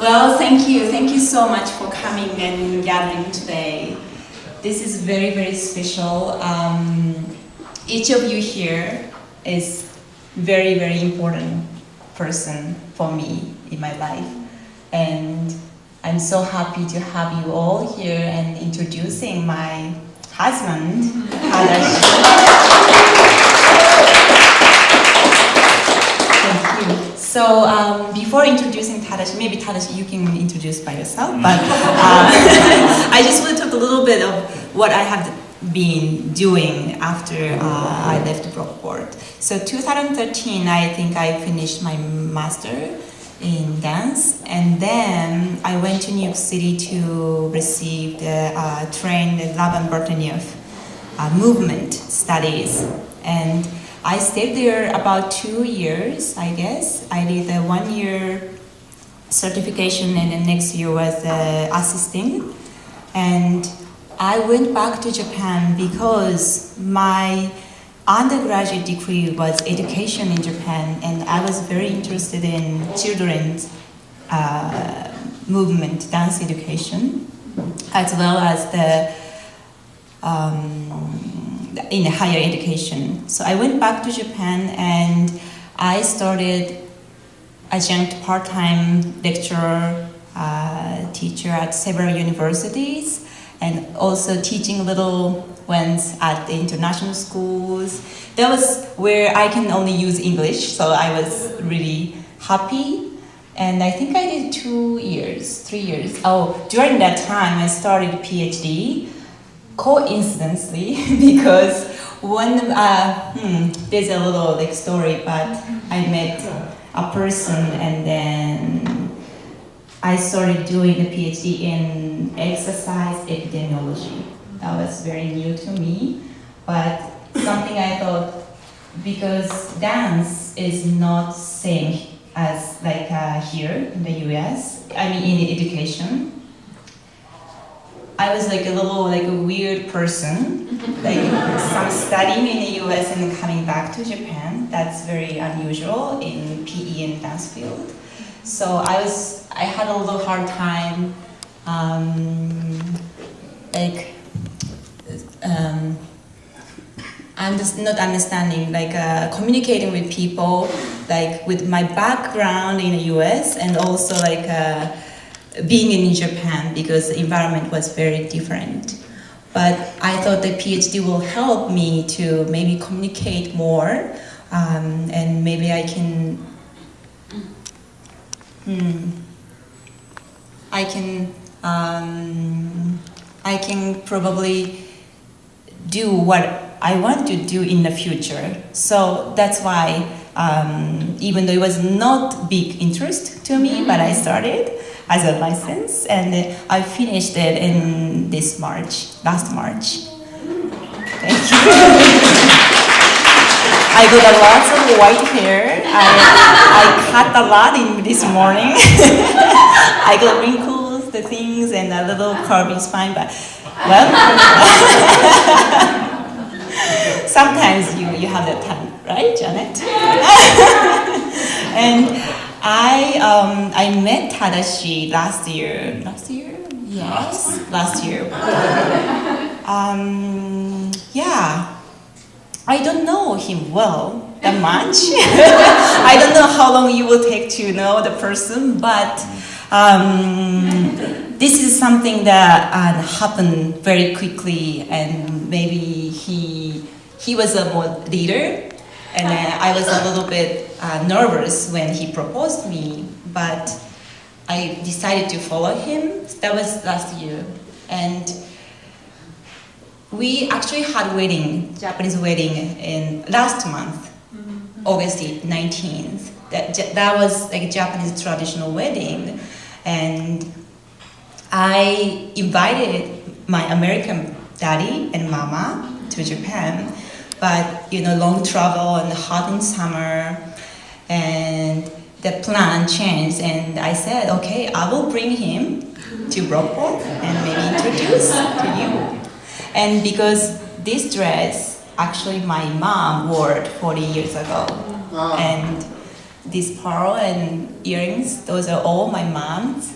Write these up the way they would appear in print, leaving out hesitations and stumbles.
Well, thank you. Thank you so much for coming and gathering today. This is very, very special. Each of you here is very, very important person for me in my life. And I'm so happy to have you all here and introducing my husband, Tadashi. Thank you. So before introducing Tadashi, maybe Tadashi you can introduce by yourself, but I just want to talk a little bit of what I have been doing after I left Brockport. So 2013, I think I finished my master in dance, and then I went to New York City to receive the train the Laban Bertanief movement studies, and I stayed there about 2 years, I guess. I did a 1 year certification, and the next year was assisting. And I went back to Japan because my undergraduate degree was education in Japan, and I was very interested in children's movement, dance education, as well as the in higher education. So I went back to Japan and I started adjunct part-time lecturer, teacher at several universities, and also teaching little ones at the international schools. That was where I can only use English, so I was really happy. And I think I did 3 years. Oh, during that time I started PhD, coincidentally, because there's a little story, but I met a person and then I started doing a PhD in exercise epidemiology. That was very new to me, but something I thought, because dance is not same as here in the US, I mean in education. I was a weird person, some studying in the US and coming back to Japan. That's very unusual in PE and dance field. So I had a little hard time, not understanding, communicating with people, with my background in the US and also being in Japan, because the environment was very different. But I thought the PhD will help me to maybe communicate more, and maybe I can probably do what I want to do in the future. So that's why, even though it was not big interest to me, but I started as a license, and I finished it in last March. Thank you. I got a lot of white hair. I cut a lot in this morning. I got wrinkles, the things, and a little curvy spine, but well, sometimes you have that time, right, Janet? And I met Tadashi last year. Yes, last year. I don't know him well that much. I don't know how long you will take to know the person, but this is something that happened very quickly, and maybe he was a more leader, and then I was a little bit nervous when he proposed me, but I decided to follow him. That was last year, and we actually had Japanese wedding in last month, August 19th. That was a Japanese traditional wedding, and I invited my American daddy and mama to Japan, but long travel and hot in summer, and the plan changed, and I said, okay, I will bring him to Brockport and maybe introduce to you. And because this dress, actually my mom wore it 40 years ago, and These pearl and earrings, those are all my mom's.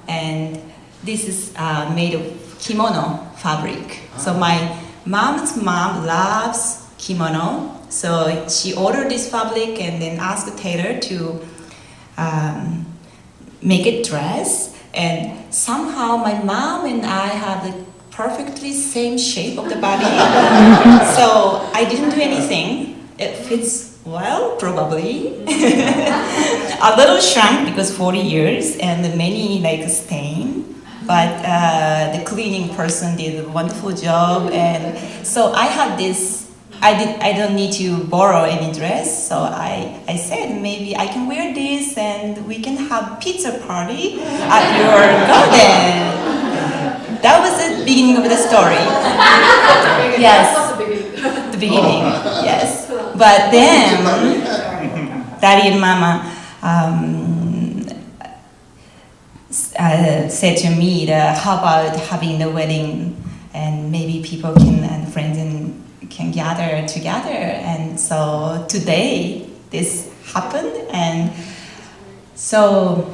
And this is made of kimono fabric. So my mom's mom loves kimono. So she ordered this fabric and then asked the tailor to make a dress. And somehow my mom and I have the perfectly same shape of the body. So I didn't do anything. It fits well, probably. A little shrunk because 40 years and many stain. But the cleaning person did a wonderful job. And so I had this. I don't need to borrow any dress, so I said maybe I can wear this and we can have pizza party at your garden. That was the beginning of the story. Yes, the beginning. Yes, but then Daddy and Mama said to me, "How about having the wedding and maybe people and friends can gather together?" And so today this happened, and so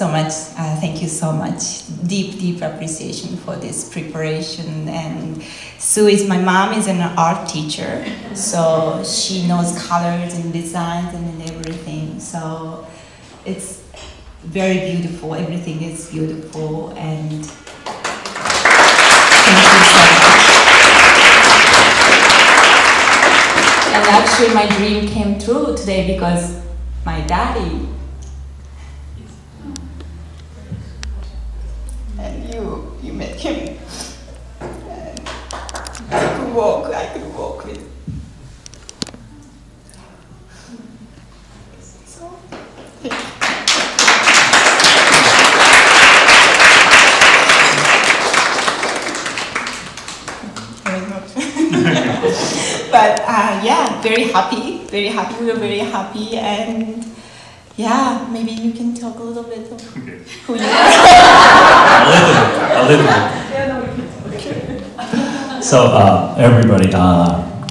much. Thank you so much. Deep appreciation for this preparation. And Sue is my mom is an art teacher, so she knows colors and designs and everything. So it's very beautiful. Everything is beautiful, and thank you so much. And actually my dream came true today because my daddy and you met him. And I could walk with. So, thank you. Very much. But yeah, very happy. We were very happy, and yeah, maybe you can talk a little bit of who you are. A little bit. So everybody,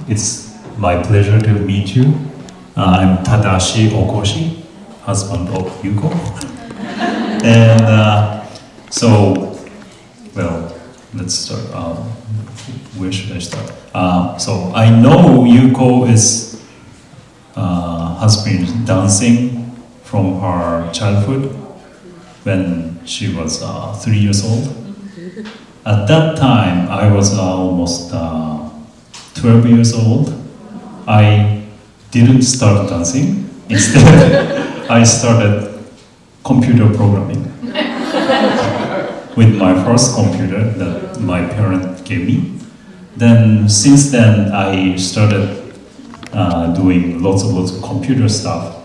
it's my pleasure to meet you. I'm Tadashi Okoshi, husband of Yuko. And well, let's start. Where should I start? So I know Yuko has been dancing from her childhood when she was 3 years old. At that time, I was almost 12 years old. I didn't start dancing. Instead, I started computer programming with my first computer that my parents gave me. Then, since then, I started doing lots of computer stuff.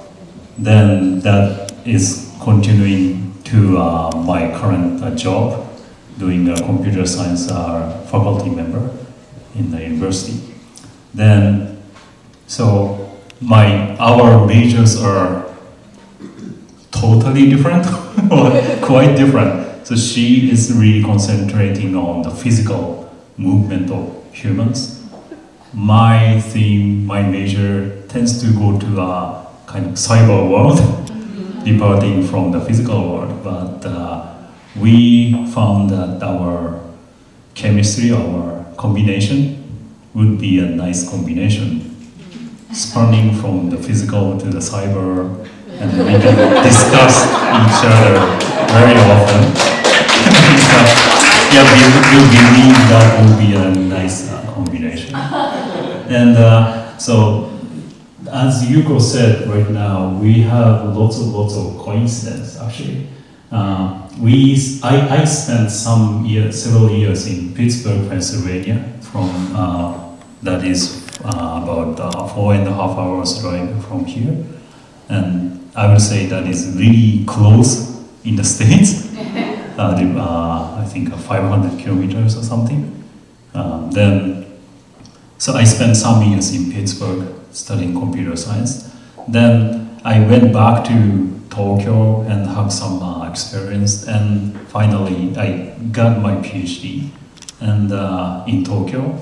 Then that is continuing to my current job, doing a computer science faculty member in the university. Then, so our majors are totally different, or quite different. So she is really concentrating on the physical movement of humans. My theme, my major tends to go to a kind of cyber world, departing from the physical world. But we found that our chemistry, our combination, would be a nice combination, spanning from the physical to the cyber, and we can discuss each other very often. Yeah, we believe that will be a nice combination. And so, as Yuko said right now, we have lots of coincidence actually. I spent several years in Pittsburgh, Pennsylvania, that is about 4.5 hours drive from here. And I would say that is really close in the States. I think 500 kilometers or something. So I spent some years in Pittsburgh studying computer science. Then I went back to Tokyo and have some experience, and finally I got my PhD in Tokyo.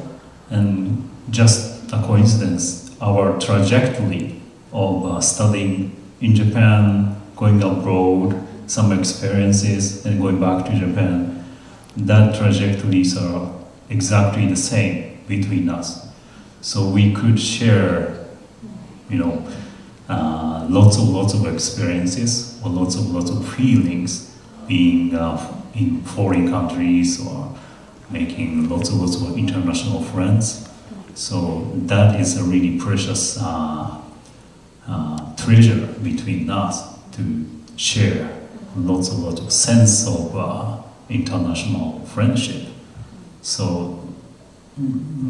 And just a coincidence, our trajectory of studying in Japan, going abroad, some experiences, and going back to Japan. That trajectories are exactly the same between us. So we could share, lots of experiences or lots of feelings being in foreign countries or making lots of international friends. So that is a really precious treasure between us to share lots of sense of international friendship. So,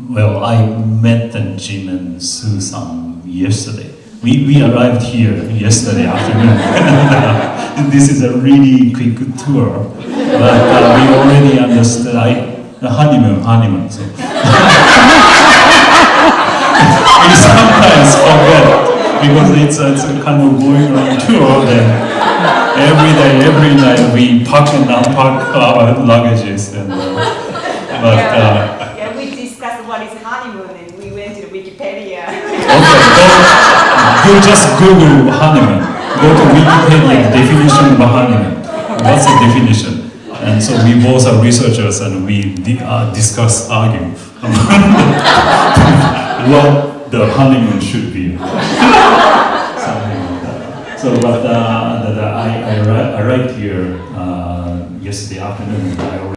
well, I met Jim and Sue-san yesterday. We arrived here yesterday afternoon. This is a really quick tour, but we already understood. Honeymoon. So. We sometimes forget because it's a kind of going around tour. Then every night we pack and unpack our luggages, and we discussed what is honeymoon, and we went to Wikipedia. You just Google honeymoon. Go to Wikipedia definition of honeymoon. What's the definition? And so we both are researchers, and we discuss, argue what the honeymoon should be. Something like that. So, but I arrived here yesterday afternoon.